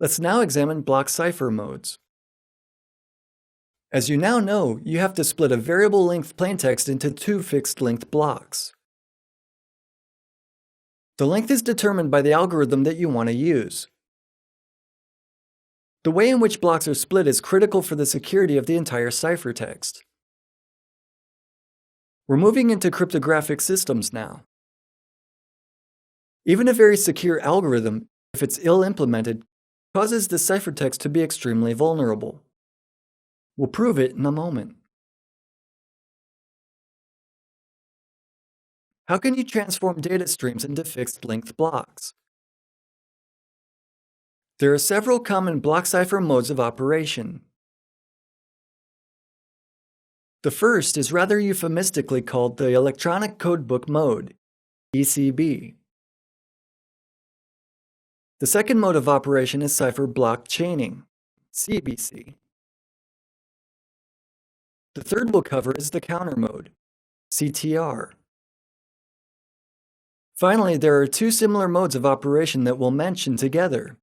Let's now examine block cipher modes. As you now know, you have to split a variable length plaintext into two fixed length blocks. The length is determined by the algorithm that you want to use. The way in which blocks are split is critical for the security of the entire ciphertext. We're moving into cryptographic systems now. Even a very secure algorithm, if it's ill-implemented, causes the ciphertext to be extremely vulnerable. We'll prove it in a moment. How can you transform data streams into fixed-length blocks? There are several common block cipher modes of operation. The first is rather euphemistically called the electronic codebook mode, ECB. The second mode of operation is cipher block chaining, CBC. The third we'll cover is the counter mode, CTR. Finally, there are two similar modes of operation that we'll mention together.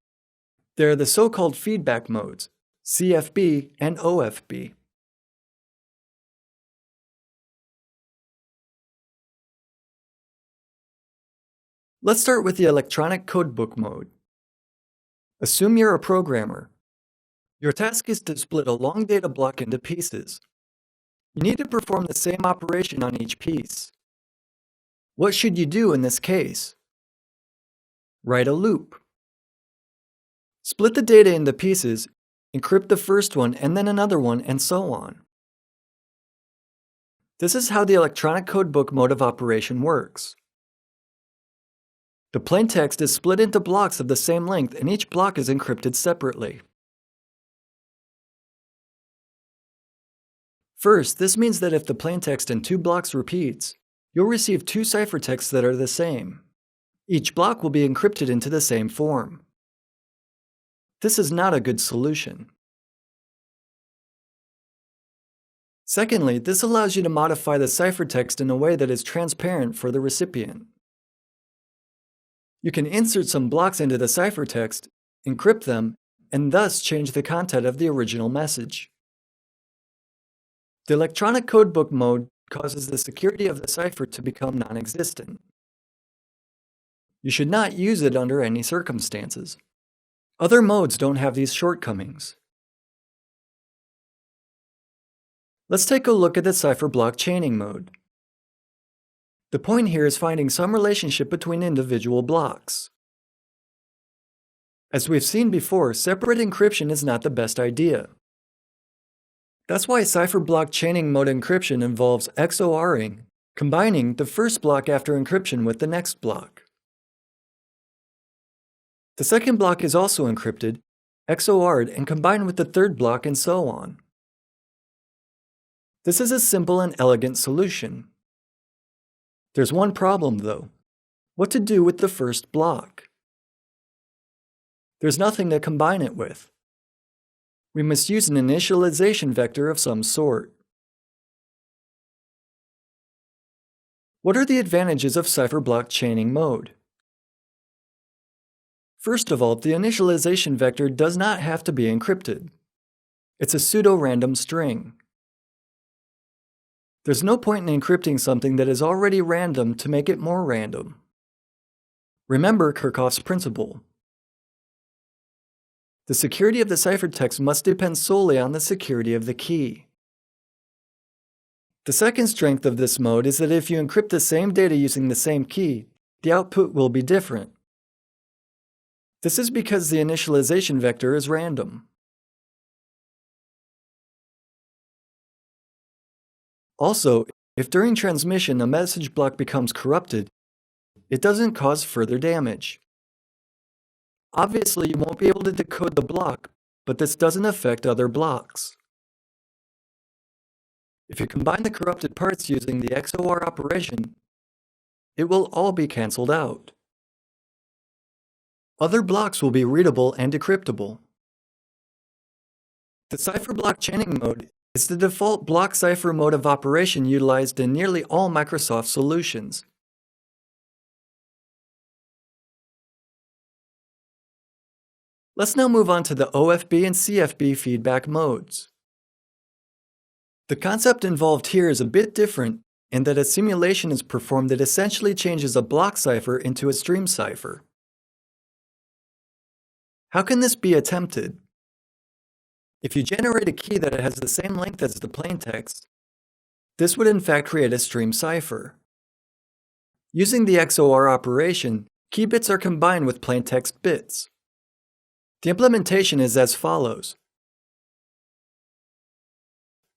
They are the so-called feedback modes, CFB and OFB. Let's start with the electronic codebook mode. Assume you're a programmer. Your task is to split a long data block into pieces. You need to perform the same operation on each piece. What should you do in this case? Write a loop. Split the data into pieces, encrypt the first one and then another one, and so on. This is how the electronic codebook mode of operation works. The plaintext is split into blocks of the same length and each block is encrypted separately. First, this means that if the plaintext in two blocks repeats, you'll receive two ciphertexts that are the same. Each block will be encrypted into the same form. This is not a good solution. Secondly, this allows you to modify the ciphertext in a way that is transparent for the recipient. You can insert some blocks into the ciphertext, encrypt them, and thus change the content of the original message. The electronic codebook mode causes the security of the cipher to become non-existent. You should not use it under any circumstances. Other modes don't have these shortcomings. Let's take a look at the cipher block chaining mode. The point here is finding some relationship between individual blocks. As we've seen before, separate encryption is not the best idea. That's why cipher block chaining mode encryption involves XORing, combining the first block after encryption with the next block. The second block is also encrypted, XOR'd, and combined with the third block, and so on. This is a simple and elegant solution. There's one problem, though. What to do with the first block? There's nothing to combine it with. We must use an initialization vector of some sort. What are the advantages of cipher block chaining mode? First of all, the initialization vector does not have to be encrypted. It's a pseudo-random string. There's no point in encrypting something that is already random to make it more random. Remember Kirchhoff's principle. The security of the ciphertext must depend solely on the security of the key. The second strength of this mode is that if you encrypt the same data using the same key, the output will be different. This is because the initialization vector is random. Also, if during transmission a message block becomes corrupted, it doesn't cause further damage. Obviously, you won't be able to decode the block, but this doesn't affect other blocks. If you combine the corrupted parts using the XOR operation, it will all be cancelled out. Other blocks will be readable and decryptable. The cipher block chaining mode is the default block cipher mode of operation utilized in nearly all Microsoft solutions. Let's now move on to the OFB and CFB feedback modes. The concept involved here is a bit different in that a simulation is performed that essentially changes a block cipher into a stream cipher. How can this be attempted? If you generate a key that has the same length as the plaintext, this would in fact create a stream cipher. Using the XOR operation, key bits are combined with plaintext bits. The implementation is as follows.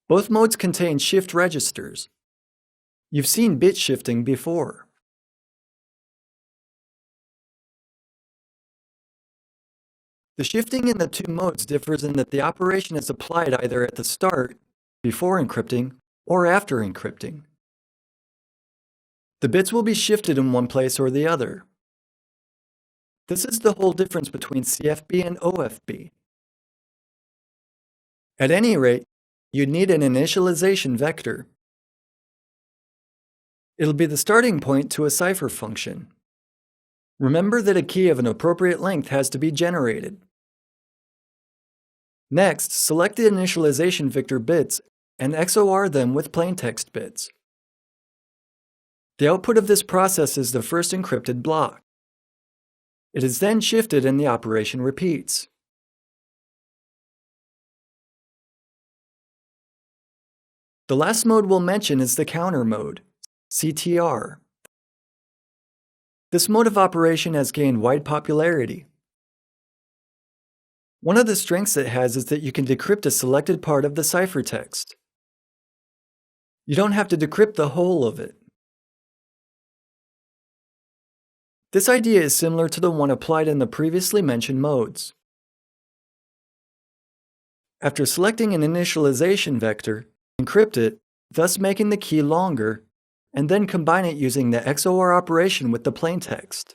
Both modes contain shift registers. You've seen bit shifting before. The shifting in the two modes differs in that the operation is applied either at the start, before encrypting, or after encrypting. The bits will be shifted in one place or the other. This is the whole difference between CFB and OFB. At any rate, you'd need an initialization vector. It'll be the starting point to a cipher function. Remember that a key of an appropriate length has to be generated. Next, select the initialization vector bits and XOR them with plaintext bits. The output of this process is the first encrypted block. It is then shifted and the operation repeats. The last mode we'll mention is the counter mode, CTR. This mode of operation has gained wide popularity. One of the strengths it has is that you can decrypt a selected part of the ciphertext. You don't have to decrypt the whole of it. This idea is similar to the one applied in the previously mentioned modes. After selecting an initialization vector, encrypt it, thus making the key longer, and then combine it using the XOR operation with the plaintext.